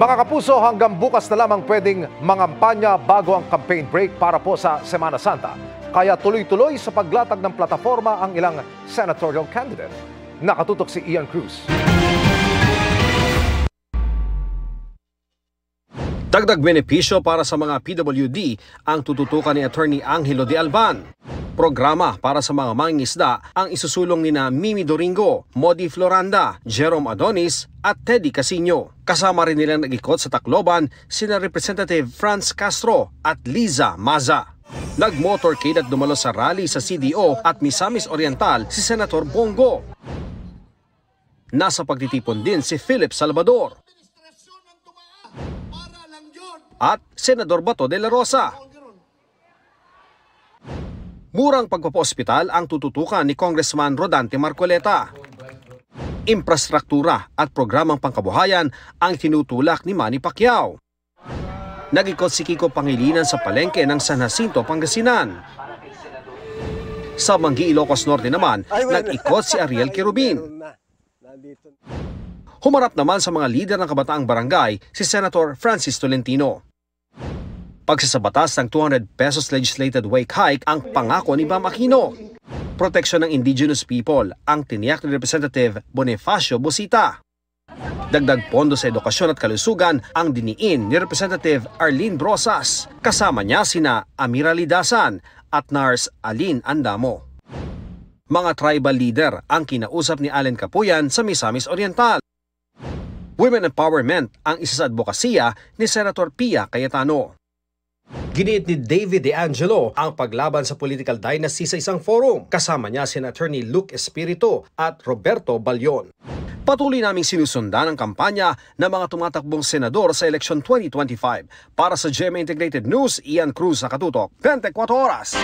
Mga kapuso, hanggang bukas na lamang pwedeng mangampanya bago ang campaign break para po sa Semana Santa. Kaya tuloy-tuloy sa paglatag ng plataforma ang ilang senatorial candidate. Nakatutok si Ian Cruz. Dagdag benepisyo para sa mga PWD ang tututukan ni Attorney Angelo de Alban. Programa para sa mga mangingisda ang isusulong nina Mimi Doringo, Modi Floranda, Jerome Adonis at Teddy Casino. Kasama rin nilang nag-ikot sa Tacloban sina Representative Franz Castro at Liza Maza. Nag-motorcade at dumalo sa rally sa CDO at Misamis Oriental si Senator Bongo. Nasa pagtitipon din si Philip Salvador at Senador Bato de la Rosa. Murang pagpapaospital ang tututukan ni Congressman Rodante Marcoleta. Infrastruktura at programang pangkabuhayan ang tinutulak ni Manny Pacquiao. Nag-ikot si Kiko Pangilinan sa palengke ng San Jacinto, Pangasinan. Sa Manggi, Ilocos Norte naman, nag-ikot si Ariel Querubin. Humarap naman sa mga lider ng kabataang barangay si Senator Francis Tolentino. Pagsasabatas ng 200 pesos legislated wage hike ang pangako ni Bam Aquino. Proteksyon ng indigenous people ang tiniyak ni Representative Bonifacio Busita. Dagdag pondo sa edukasyon at kalusugan ang diniin ni Representative Arlene Brosas. Kasama niya sina Amira Lidasan at Nars Alin Andamo. Mga tribal leader ang kinausap ni Allen Capuyan sa Misamis Oriental. Women empowerment ang isa sa advokasya ni Senator Pia Cayetano. Giniit ni David De Angelo ang paglaban sa political dynasty sa isang forum. Kasama niya si Attorney Luke Espiritu at Roberto Balyon. Patuloy naming sinusundan ang kampanya ng mga tumatakbong senador sa eleksyon 2025. Para sa GMA Integrated News, Ian Cruz, Nakatutok, 24 Oras.